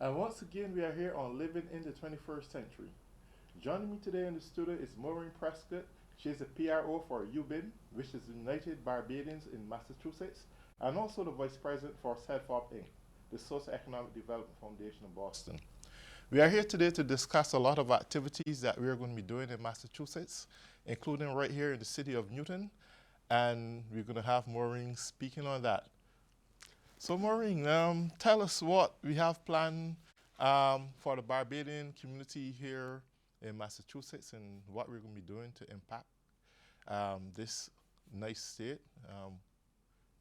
And once again, we are here on Living in the 21st Century. Joining me today in the studio is Maureen Prescott. She is a PRO for UBIN, which is United Barbadians in Massachusetts, and also the Vice President for SEDFOP Inc., the Socioeconomic Development Foundation of Boston. We are here today to discuss a lot of activities that we are going to be doing in Massachusetts, including right here in the city of Newton, and we're going to have Maureen speaking on that. So Maureen, tell us what we have planned for the Barbadian community here in Massachusetts and what we're going to be doing to impact this nice state.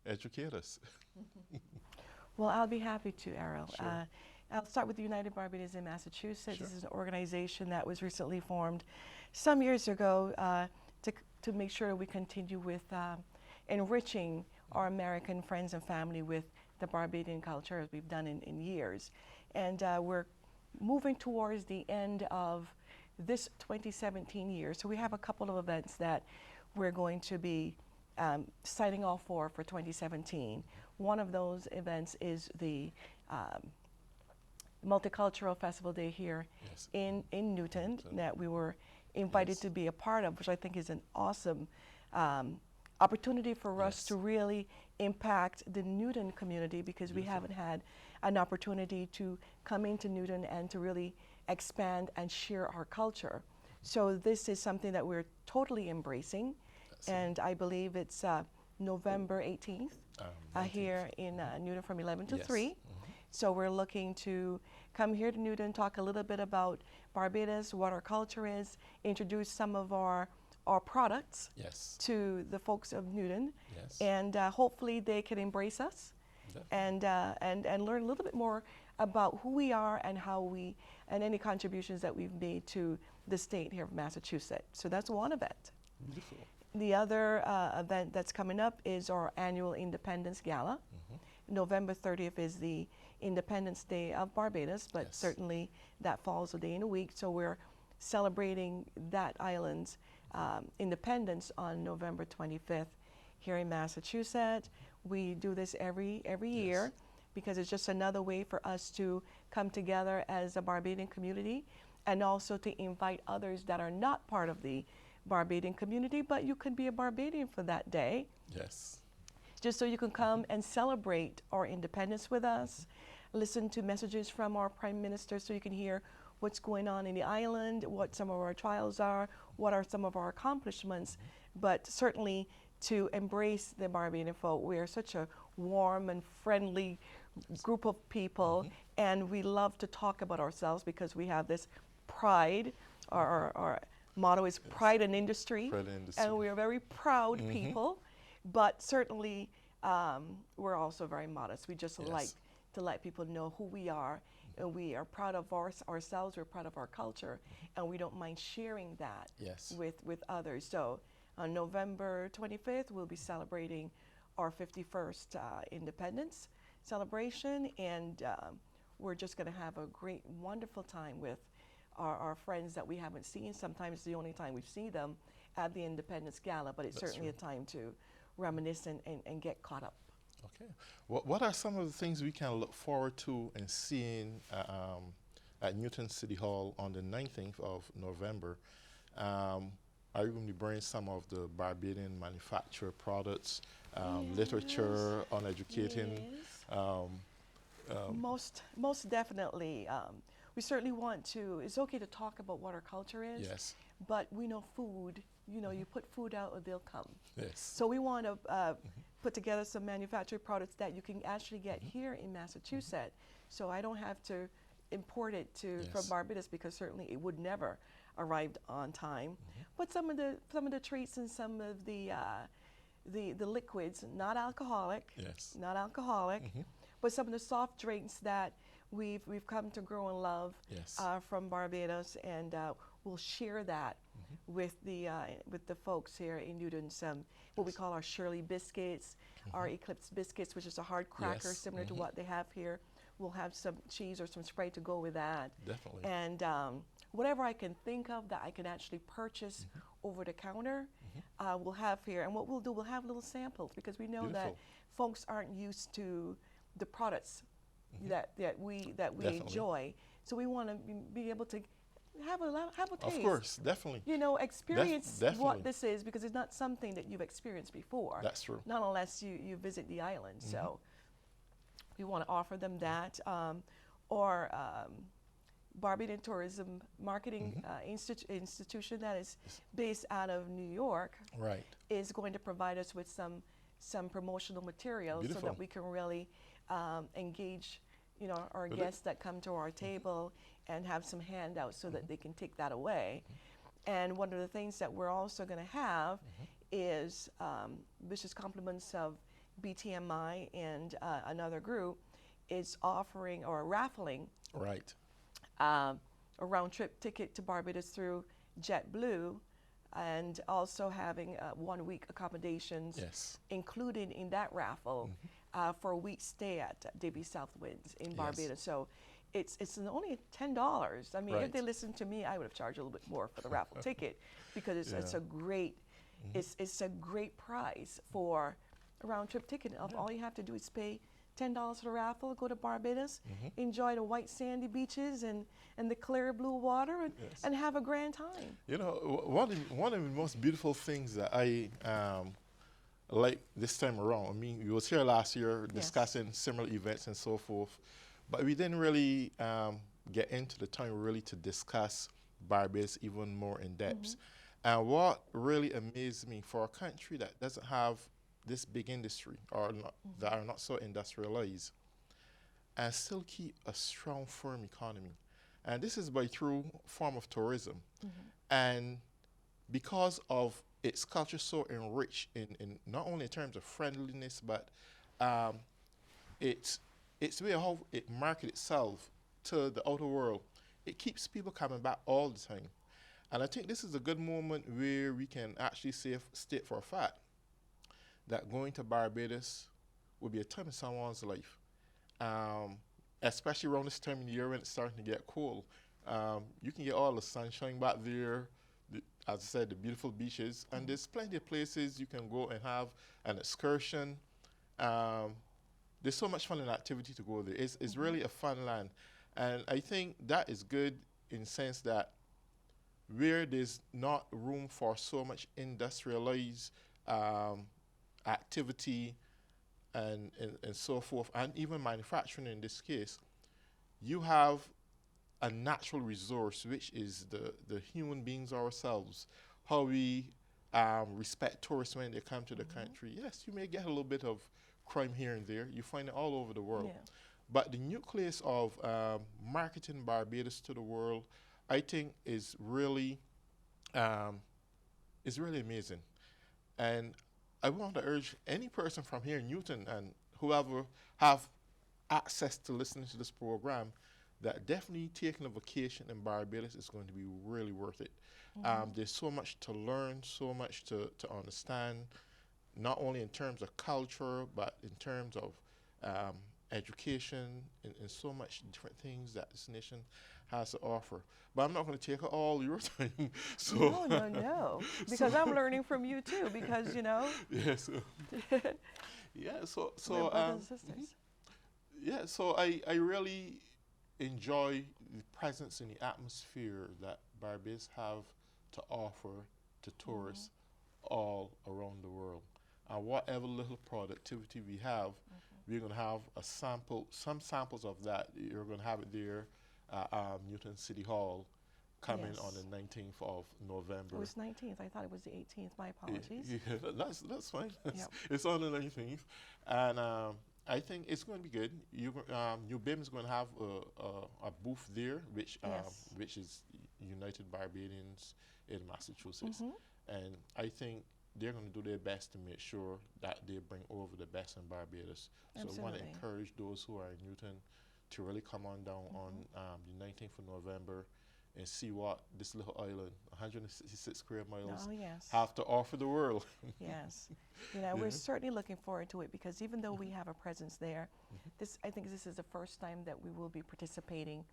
Educate us. Well, I'll be happy to, Errol. Sure. I'll start with the United Barbadians in Massachusetts. Sure. This is an organization that was recently formed some years ago to make sure we continue with enriching our American friends and family with the Barbadian culture as we've done in years. And we're moving towards the end of this 2017 year. So we have a couple of events that we're going to be signing off for 2017. One of those events is the Multicultural Festival Day here Yes. in Newton that we were invited Yes. to be a part of, which I think is an awesome opportunity for us Yes. to really impact the Newton community, because we haven't had an opportunity to come into Newton and to really expand and share our culture. So this is something that we're totally embracing, and I believe it's November 18th 19th. here in Newton from 11 to Yes. 3. So we're looking to come here to Newton, talk a little bit about Barbados, what our culture is, introduce some of our products Yes. to the folks of Newton, Yes. and hopefully they can embrace us and learn a little bit more about who we are and how we, and any contributions that we've made to the state here of Massachusetts. So that's one event. Beautiful. The other event that's coming up is our annual Independence Gala. November 30th is the Independence Day of Barbados, but Yes. certainly that falls a day in a week. So we're celebrating that island's independence on November 25th here in Massachusetts. We do this every year because it's just another way for us to come together as a Barbadian community, and also to invite others that are not part of the Barbadian community, but you could be a Barbadian for that day, Yes. just so you can come and celebrate our independence with us, listen to messages from our Prime Minister so you can hear what's going on in the island, what some of our trials are, what are some of our accomplishments, but certainly to embrace the Barbadian folk. We are such a warm and friendly group of people, and we love to talk about ourselves because we have this pride. Our motto is pride in industry, Pride in industry. and we are very proud people, but certainly we're also very modest. We just like to let people know who we are, and we are proud of ourselves, we're proud of our culture, and we don't mind sharing that with others. So on November 25th, we'll be celebrating our 51st independence celebration, and we're just going to have a great, wonderful time with our friends that we haven't seen. Sometimes it's the only time we see them at the Independence Gala, but it's certainly a time to reminisce and get caught up. Okay. What are some of the things we can look forward to and seeing at Newton City Hall on the 19th of November? Are you going to be bringing some of the Barbadian manufactured products, literature on educating? Most definitely. We certainly want to, it's okay to talk about what our culture is, but we know food, you put food out or they'll come. Yes. So we want to put together some manufactured products that you can actually get here in Massachusetts. So I don't have to import it from Barbados, because certainly it would never arrive on time. But some of the treats and some of the liquids, not alcoholic, but some of the soft drinks that we've come to grow and love from Barbados, and we'll share that with the folks here in Newton. Some what we call our Shirley biscuits, our Eclipse biscuits, which is a hard cracker similar to what they have here. We'll have some cheese or some Sprite to go with that. Definitely. And whatever I can think of that I can actually purchase over the counter, we'll have here. And what we'll do, we'll have little samples, because we know that folks aren't used to the products that we Definitely. enjoy. So we want to be able to have a taste. Of course, definitely. You know, experience Definitely. what this is, because it's not something that you've experienced before. That's true. Not unless you visit the island. So we want to offer them that, or Barbadian Tourism Marketing Institution that is based out of New York. Right. Is going to provide us with some promotional materials. Beautiful. So that we can really engage, you know, our guests that come to our table and have some handouts so that they can take that away. And one of the things that we're also going to have is vicious compliments of BTMI and another group is offering or raffling Right. A round trip ticket to Barbados through JetBlue, and also having 1 week accommodations included in that raffle for a week stay at Davy Southwinds in Barbados. So it's only $10. I mean, if they listened to me, I would have charged a little bit more for the raffle ticket, because it's a great it's a great price for a round trip ticket. All you have to do is pay $10 for the raffle, go to Barbados, enjoy the white sandy beaches and the clear blue water, and have a grand time. You know, one of the most beautiful things that I like this time around, I mean, we was here last year discussing similar events and so forth, but we didn't really get into the time really to discuss Barbados even more in depth. And what really amazed me, for a country that doesn't have this big industry, or not, that are not so industrialized, and still keep a strong, firm economy. And this is by through form of tourism. And because of its culture so enriched in not only in terms of friendliness, but its way how it markets itself to the outer world, it keeps people coming back all the time. And I think this is a good moment where we can actually state for a fact that going to Barbados would be a time in someone's life, especially around this time of the year when it's starting to get cold. You can get all the sunshine back there, as I said, the beautiful beaches, and there's plenty of places you can go and have an excursion. There's so much fun and activity to go there. It's really a fun land. And I think that is good in the sense that where there's not room for so much industrialized activity and so forth, and even manufacturing in this case, you have a natural resource, which is the human beings ourselves, how we respect tourists when they come to the country. Yes, you may get a little bit of crime here and there. You find it all over the world. But the nucleus of marketing Barbados to the world, I think, is really amazing. And I want to urge any person from here in Newton and whoever have access to listening to this program that definitely taking a vacation in Barbados is going to be really worth it. There's so much to learn, so much to understand, not only in terms of culture, but in terms of education and so much different things that this nation has to offer. But I'm not going to take all your time. So No. Because I'm learning from you too. Because Yes. So we're brothers and sisters. So I really enjoy the presence and the atmosphere that Barbados have to offer to tourists all around the world. And whatever little productivity we have, we're going to have some samples of that. You're going to have it there at Newton City Hall coming on the 19th of November. It was 19th. I thought it was the 18th. My apologies. That's fine. It's on the 19th. And I think it's going to be good. New BIM is going to have a booth there, which is United Barbadians in Massachusetts. And I think they're going to do their best to make sure that they bring over the best in Barbados. Absolutely. So I want to encourage those who are in Newton to really come on down on the 19th of November and see what this little island, 166 square miles, have to offer the world. Yes. We're certainly looking forward to it, because even though we have a presence there, I think this is the first time that we will be participating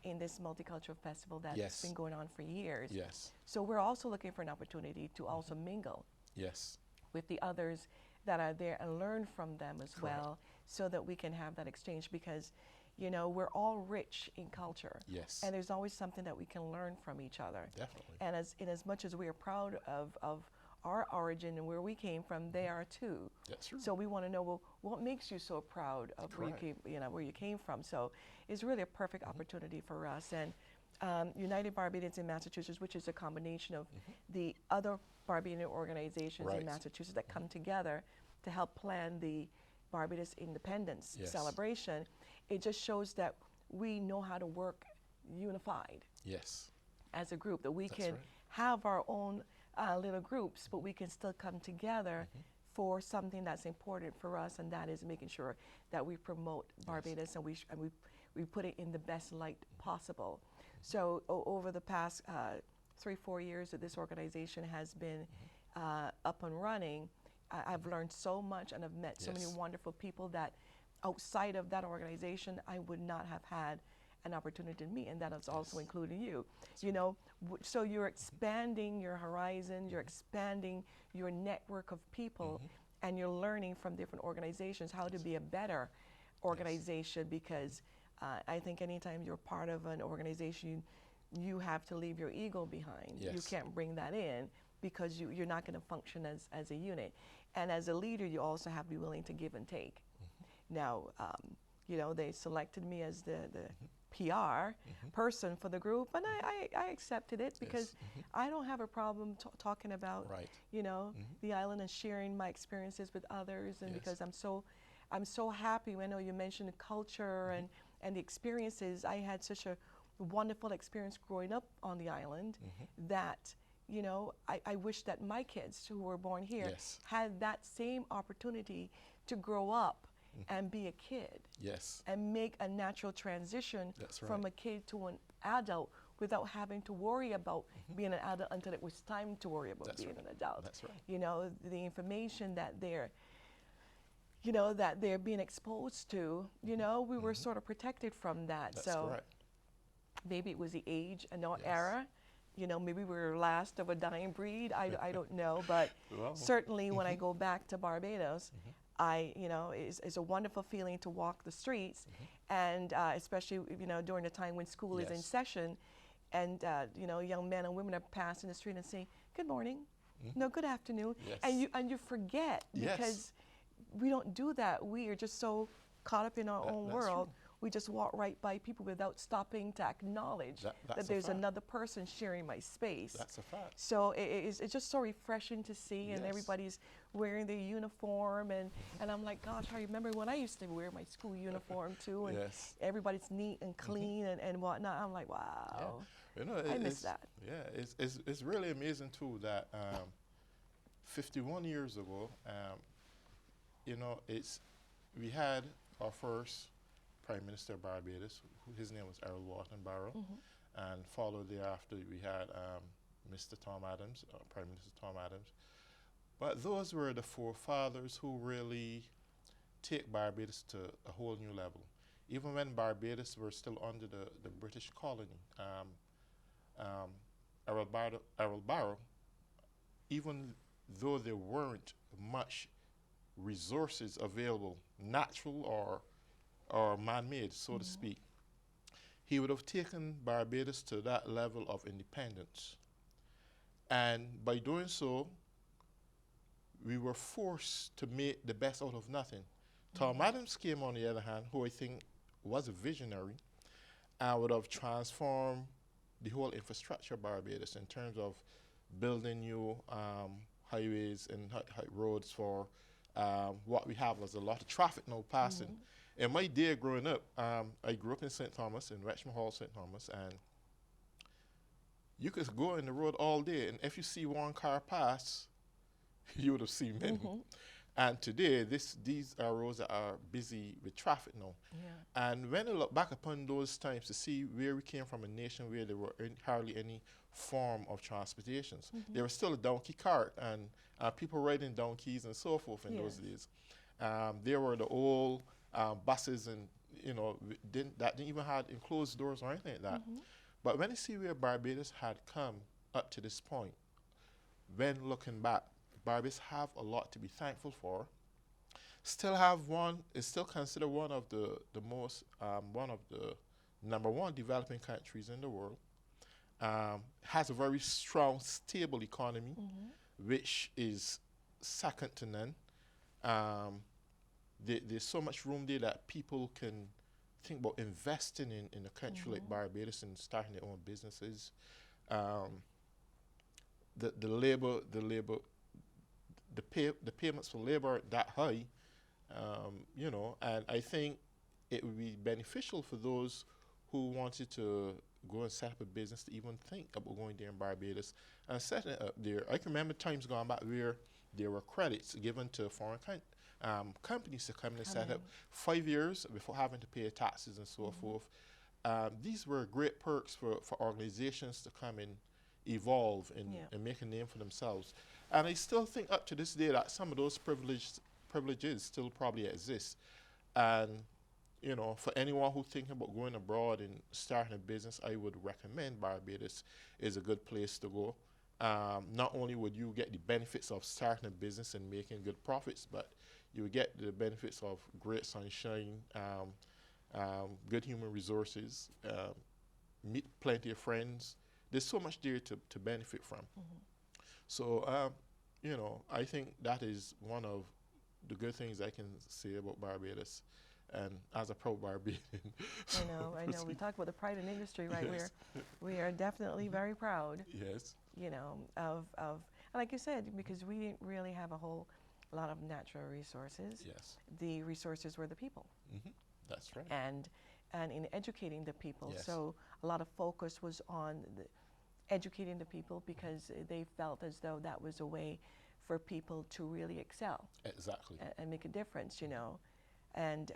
in this multicultural festival that's been going on for years. So we're also looking for an opportunity to also mingle with the others that are there and learn from them as well, so that we can have that exchange. Because You know, we're all rich in culture. Yes. And there's always something that we can learn from each other. Definitely. And as much as we are proud of our origin and where we came from, they are too. That's true. So we want to know, well, what makes you so proud of where you came, where you came from? So it's really a perfect opportunity for us. And United Barbadians in Massachusetts, which is a combination of the other Barbadian organizations in Massachusetts that come together to help plan the Barbados independence celebration, it just shows that we know how to work unified as a group, that we can have our own little groups, but we can still come together for something that's important for us, and that is making sure that we promote Barbados and we put it in the best light possible. So over the past 3-4 years that this organization has been up and running, I've learned so much, and I've met so many wonderful people that outside of that organization I would not have had an opportunity to meet, and that is also including you. You know, so you're expanding your horizon, you're expanding your network of people, and you're learning from different organizations how to be a better organization, because I think anytime you're part of an organization, you have to leave your ego behind. You can't bring that in, because you're not going to function as a unit. And as a leader, you also have to be willing to give and take. Now, you know, they selected me as the PR person for the group, and I accepted it, because I don't have a problem talking about, you know, the island and sharing my experiences with others, and because I'm so happy. I know you mentioned the culture and the experiences. I had such a wonderful experience growing up on the island that, you know, I wish that my kids who were born here had that same opportunity to grow up and be a kid and make a natural transition from a kid to an adult without having to worry about being an adult until it was time to worry about being an adult. You know, the information that they're, you know, that they're being exposed to, you know, we were sort of protected from that. So maybe it was the age and our era. You know, maybe we were last of a dying breed. I don't know, but certainly when I go back to Barbados, you know, it's a wonderful feeling to walk the streets, and especially, you know, during the time when school is in session, and you know, young men and women are passing the street and saying, "Good morning," "No, good afternoon," and you forget, because we don't do that. We are just so caught up in our own world. We just walk right by people without stopping to acknowledge that there's another person sharing my space. That's a fact. So it's just so refreshing to see, and everybody's wearing their uniform, and I'm like, gosh, I remember when I used to wear my school uniform too, and everybody's neat and clean and whatnot. I'm like, wow, you know, I miss that. Yeah, it's really amazing too that 51 years ago, you know, we had our first Prime Minister of Barbados, his name was Errol Wharton Barrow, and followed thereafter we had Mr. Tom Adams, Prime Minister Tom Adams. But those were the forefathers who really take Barbados to a whole new level. Even when Barbados were still under the British colony, Errol Barrow, even though there weren't much resources available, natural or man-made, so to speak, he would have taken Barbados to that level of independence. And by doing so, we were forced to make the best out of nothing. Tom Adams came, on the other hand, who I think was a visionary, and would have transformed the whole infrastructure of Barbados in terms of building new highways and roads for what we have as a lot of traffic now passing. In my day growing up, I grew up in St. Thomas, in Richmond Hall, St. Thomas, and you could go in the road all day, and if you see one car pass, you would have seen many. And today, these are roads that are busy with traffic now. And when I look back upon those times to see where we came from, a nation where there were hardly any form of transportations. There was still a donkey cart, and people riding donkeys and so forth in those days. There were the old buses, and you know, that didn't even have enclosed doors or anything like that. But when you see where Barbados had come up to this point, when looking back, Barbados have a lot to be thankful for. still have one, is still considered one of the most, one of the number one developing countries in the world. Has a very strong, stable economy, which is second to none. Um, there's so much room there that people can think about investing in a country like Barbados and starting their own businesses. Um, the payments for labor aren't that high, you know, and I think it would be beneficial for those who wanted to go and set up a business to even think about going there in Barbados and setting it up there. I can remember times gone back where there were credits given to foreign companies to come and set up 5 years before having to pay taxes and so forth. These were great perks for organizations to come and evolve and make a name for themselves. And I still think up to this day that some of those privileges still probably exist. And you know, for anyone who's thinking about going abroad and starting a business, I would recommend Barbados is a good place to go. Not only would you get the benefits of starting a business and making good profits, but you would get the benefits of great sunshine, good human resources, meet plenty of friends. There's so much there to benefit from. So, you know, I think that is one of the good things I can say about Barbados. And as a pro-Barbadian. I know. We talk about the pride in industry, right? Yes. We are definitely very proud. Yes. You know, of like you said, because we didn't really have a lot of natural resources. Yes. The resources were the people. That's right. And in educating the people. Yes. So a lot of focus was on educating the people because they felt as though that was a way for people to really excel. Exactly. And make a difference, you know. And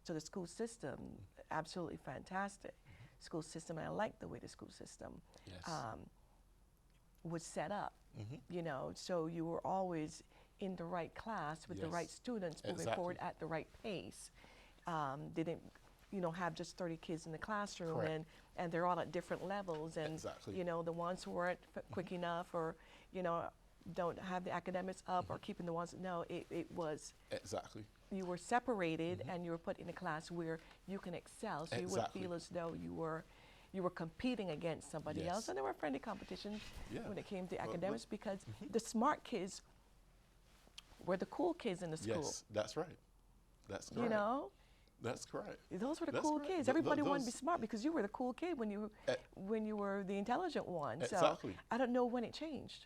so the school system, absolutely fantastic. School system, and I like the way the school system was set up, you know, so you were always in the right class with the right students moving forward at the right pace. They didn't, you know, have just 30 kids in the classroom and they're all at different levels. And, you know, the ones who weren't quick enough or, you know, don't have the academics up or keeping the ones, no, it was. Exactly. You were separated and you were put in a class where you can excel, so you would feel as though you were competing against somebody else, and there were friendly competitions when it came to academics because the smart kids were the cool kids in the school. Yes, that's right. That's correct. You know? That's correct. Those were the cool kids. Everybody wanted to be smart because you were the cool kid when you were the intelligent one. Exactly. So I don't know when it changed.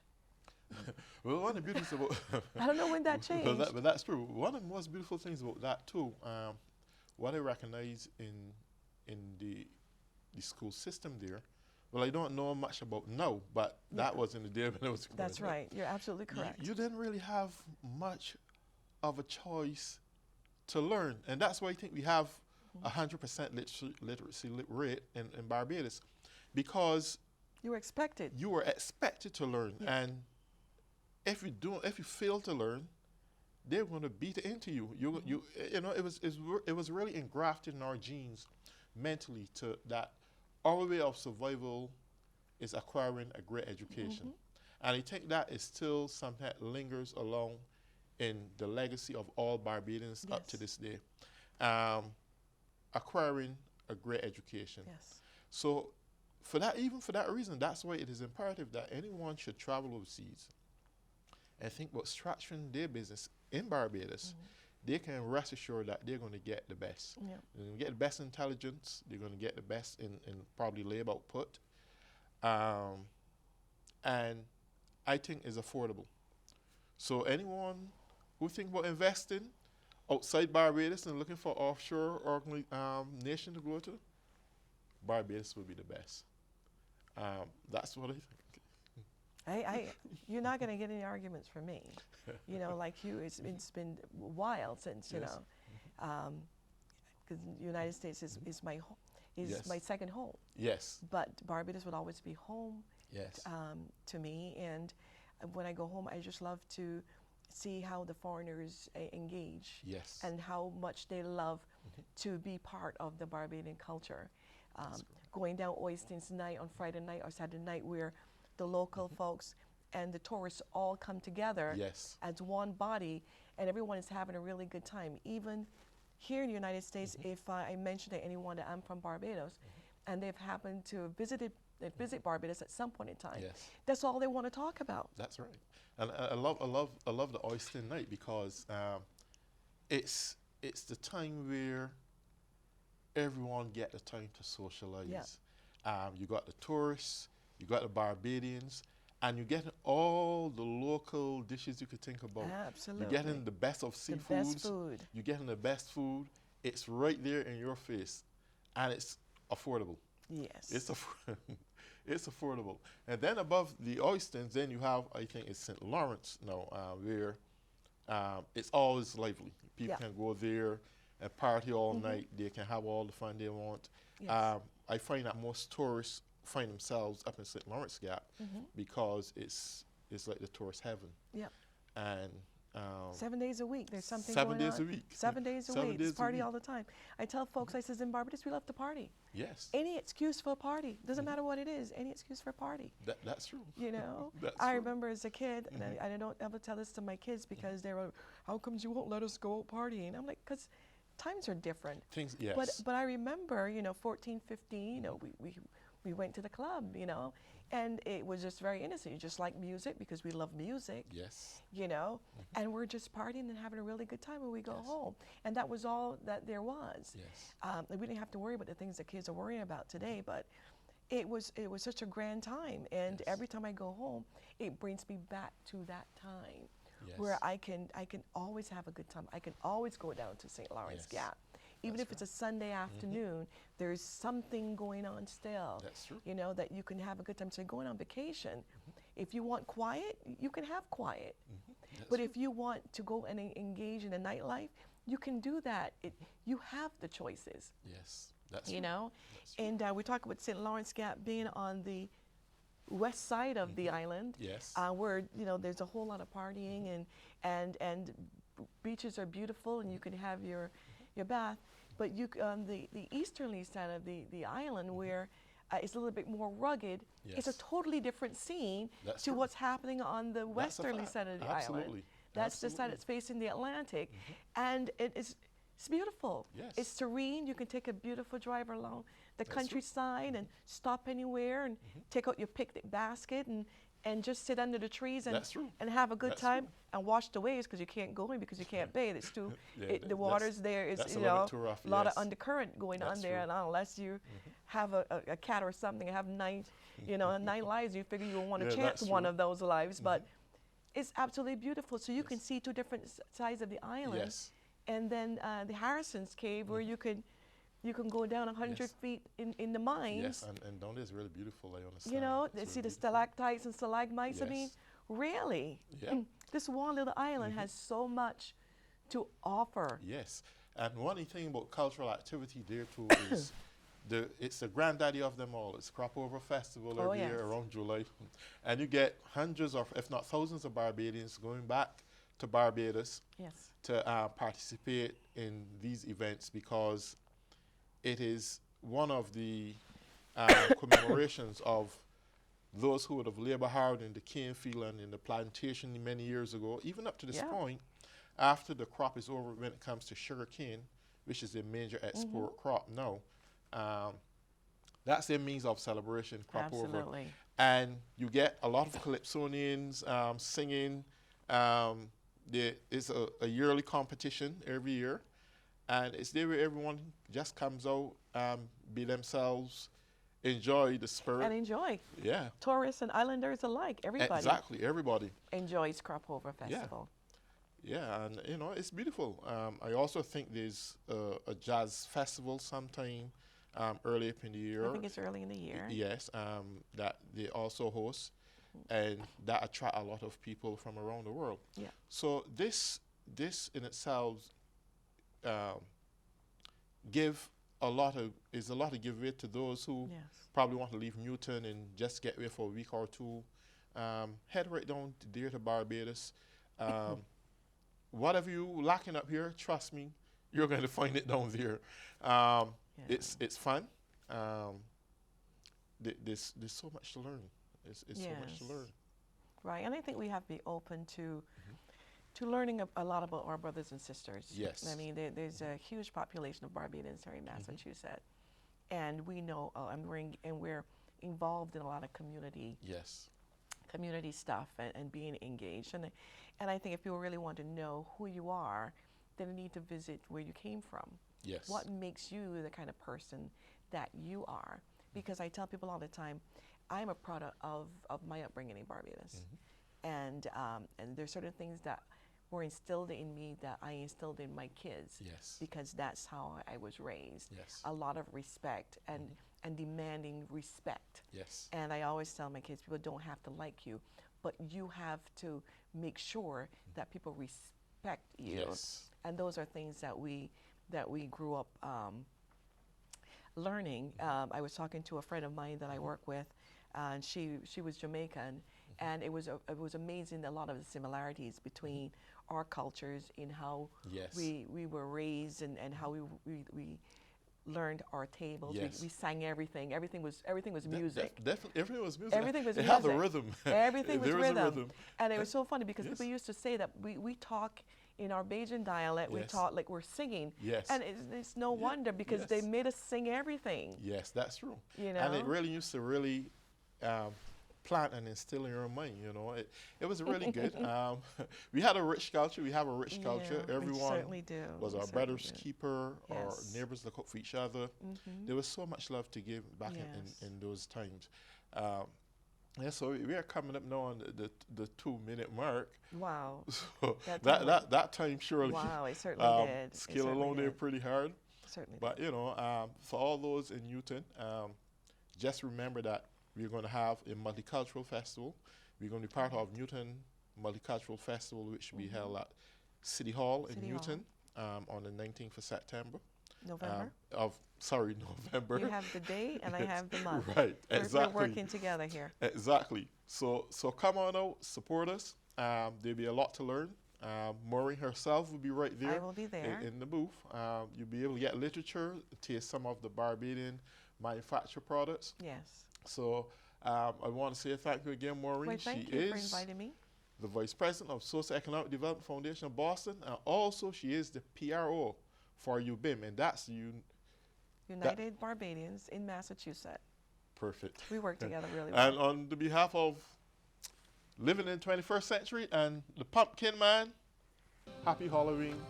Well, one of the beauties about I don't know when that changed. But that's true. One of the most beautiful things about that too, what I recognize in the school system there, well, I don't know much about now, but that was in the day when I was. That's right. You're absolutely correct. You didn't really have much of a choice to learn, and that's why I think we have 100% literacy rate in Barbados, because you were expected. You were expected to learn, and if you fail to learn, they're going to beat it into you. You know, it was really engrafted in our genes, mentally, to that our way of survival is acquiring a great education, and I think that is still something that lingers along in the legacy of all Barbadians up to this day, acquiring a great education. Yes. So, even for that reason, that's why it is imperative that anyone should travel overseas and think about structuring their business in Barbados. They can rest assured that they're going to get the best. They're going to get the best intelligence. They're going to get the best in probably labor output. And I think is affordable. So anyone who think about investing outside Barbados and looking for offshore nation to go to, Barbados will be the best. That's what I think. You're not going to get any arguments from me. You know, like you, it's been a while since, you know, because the United States is my my second home. Yes. But Barbados would always be home. Yes. To me, and when I go home, I just love to see how the foreigners engage. Yes. And how much they love to be part of the Barbadian culture. Going down Oystins night on Friday night or Saturday night, where the local folks and the tourists all come together Yes. as one body, and everyone is having a really good time. Even here in the United States, if I mention to anyone that I'm from Barbados, and they've happened to visit Barbados at some point in time, Yes. that's all they want to talk about. That's right. And I love the oyster night because it's the time where everyone get the time to socialize. Yeah. You got the tourists, you got the Barbadians, and you get all the local dishes you could think about. Absolutely. You're getting the best of seafoods. The best food. You're getting the best food. It's right there in your face, and it's affordable. Yes. It's affordable. And then above the oysters, then you have, I think it's St. Lawrence now, where it's always lively. People can go there and party all night. They can have all the fun they want. Yes. I find that most tourists find themselves up in St. Lawrence Gap because it's like the tourist heaven. Yeah. And 7 days a week, there's something 7 going on. days a week. 7 days a 7 week. days It's a party week. all the time. I tell folks, I says, in Barbados, we love to party. Yes. Any excuse for a party. Doesn't matter what it is, any excuse for a party. That's true. You know? That's I true. remember as a kid, and I don't ever tell this to my kids because they were, how comes you won't let us go out partying? I'm like, because times are different. Things, yes. But I remember, 14, 15, we went to the club, and it was just very innocent. You just like music because we love music. Yes. And we're just partying and having a really good time when we go Yes. home. And that was all that there was. Yes. And we didn't have to worry about the things that kids are worrying about today, but it was such a grand time. And Yes. every time I go home, it brings me back to that time Yes. where I can always have a good time. I can always go down to St. Lawrence Yes. Gap. Even That's if it's a Sunday afternoon, there's something going on still. That's true. That you can have a good time. So going on vacation, if you want quiet, you can have quiet. But if you want to go and engage in the nightlife, you can do that. You have the choices. Yes. That's you true. know, That's true. and we talk about St. Lawrence Gap being on the west side of the island, Yes. where there's a whole lot of partying and beaches are beautiful and you can have your bath. But you on the easterly side of the island where it's a little bit more rugged, it's a Yes. totally different scene That's to true. what's happening on the That's a westerly fact. side of the Absolutely. island. That's the side Absolutely. that's facing the Atlantic, and it's beautiful. Yes. It's serene. You can take a beautiful drive along the That's right. countryside and stop anywhere and take out your picnic basket and just sit under the trees and That's true. and have a good That's time true. and watch the waves because you can't go in because you can't bathe. It's too Yeah, the water's there is that's a little bit too rough, a lot of yes. undercurrent going on That's there, true. and unless you have a cat or something, have 9 9 lives, you figure you will want to Yeah, chance that's one true. of those lives, but it's absolutely beautiful. So you can see 2 different sides of the island. Yes. And then the Harrison's Cave, where you can go down 100 Yes. feet in the mines. Yes. And down there is really beautiful. I understand. They It's see really the beautiful. stalactites and stalagmites. I mean, Yes. really, Yeah. this one little island has so much to offer. Yes. And one thing about cultural activity there too is it's the granddaddy of them all. It's Crop Over Festival Oh, every year yes. around July. And you get hundreds of, if not thousands of Barbadians going back to Barbados Yes. to participate in these events because it is one of the commemorations of those who would have labored hard in the cane field and in the plantation many years ago, even up to this Yeah. point, after the crop is over when it comes to sugar cane, which is a major export crop now. That's their means of celebration, crop over. Absolutely. And you get a lot of Calypsonians singing. There is a yearly competition every year. And it's there where everyone just comes out, be themselves, enjoy the spirit. And enjoy. Yeah. Tourists and islanders alike, everybody Exactly, everybody. enjoys Crop Over Festival. Yeah, and it's beautiful. I also think there's a jazz festival sometime early up in the year. I think it's early in the year. Yes, that they also host, and that attract a lot of people from around the world. Yeah. So this in itself give a lot of giveaway to those who Yes. probably want to leave Newton and just get away for a week or two. Head right down there to Barbados. Whatever you lacking up here, trust me, you're going to find it down there. It's fun. There's so much to learn. It's so much to Yes. learn. Right, and I think we have to be open to learning a lot about our brothers and sisters. Yes. I mean, there's a huge population of Barbadians here in Massachusetts, and we know, and we're involved in a lot of community stuff and being engaged. And I think if people really want to know who you are, then they need to visit where you came from. Yes. What makes you the kind of person that you are? Because I tell people all the time, I'm a product of my upbringing in Barbados. And there's certain things that were instilled in me that I instilled in my kids. Yes. Because that's how I was raised. Yes. A lot of respect and demanding respect. Yes. And I always tell my kids, people don't have to like you, but you have to make sure that people respect you. Yes. And those are things that we grew up learning. I was talking to a friend of mine that I work with, and she was Jamaican, and it was amazing, a lot of the similarities between our cultures in how we were raised and how we learned our tables. Yes. We sang everything. Everything was music. Definitely, everything was music. Everything was it music. It had a rhythm. Everything was there rhythm. Was a rhythm. And it was so funny because people used to say that we talk in our Bajan dialect, we talk like we're singing. Yes. And it's no wonder because they made us sing everything. Yes, that's true. You know? And it really used to really plant and instill in your mind, you know. It was really good. We had a rich culture. We have a rich culture. Everyone we certainly do. was our brother's keeper, our neighbors look out for each other. There was so much love to give back in those times. So we are coming up now on the 2-minute mark. Wow. So that time surely it certainly did. Scale along there pretty hard. Certainly but did. You know, for all those in Newton, just remember that we're going to have a multicultural festival. We're going to be part of Newton Multicultural Festival, which will be held at City Hall in Newton on the 19th of September. November? November. You have the day and I have the month. Right, exactly. We're working together here. Exactly. So come on out, support us. There'll be a lot to learn. Maureen herself will be right there. I will be there. In the booth. You'll be able to get literature, taste some of the Barbadian manufactured products. Yes. So I want to say thank you again, Maureen. Well, thank you for inviting me. The Vice President of Socioeconomic Development Foundation of Boston, and also she is the PRO for UBIM, and that's United Barbadians in Massachusetts. Perfect. We work together really well. And on the behalf of Living in the 21st Century and the Pumpkin Man, happy Halloween.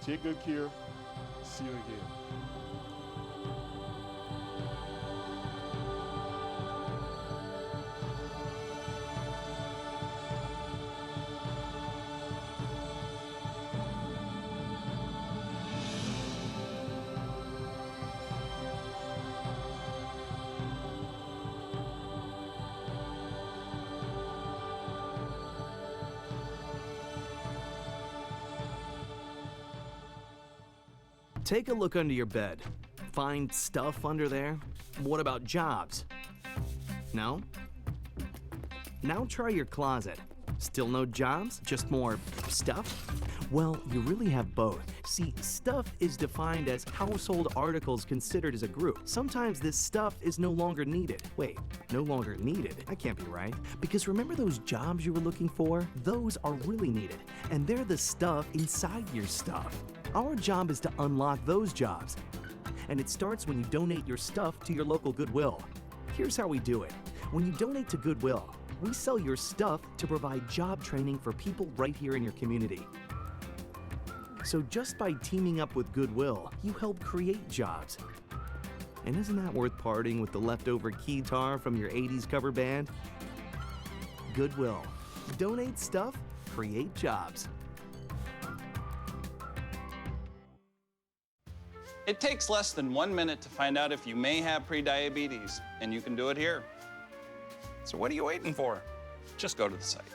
Take good care. See you again. Take a look under your bed. Find stuff under there? What about jobs? No? Now try your closet. Still no jobs? Just more stuff? Well, you really have both. See, stuff is defined as household articles considered as a group. Sometimes this stuff is no longer needed. Wait, no longer needed? That can't be right. Because remember those jobs you were looking for? Those are really needed, and they're the stuff inside your stuff. Our job is to unlock those jobs, and it starts when you donate your stuff to your local Goodwill. Here's how we do it. When you donate to Goodwill, we sell your stuff to provide job training for people right here in your community. So just by teaming up with Goodwill, you help create jobs. And isn't that worth parting with the leftover keytar from your 80s cover band? Goodwill. Donate stuff, create jobs. It takes less than 1 minute to find out if you may have prediabetes, and you can do it here. So what are you waiting for? Just go to the site.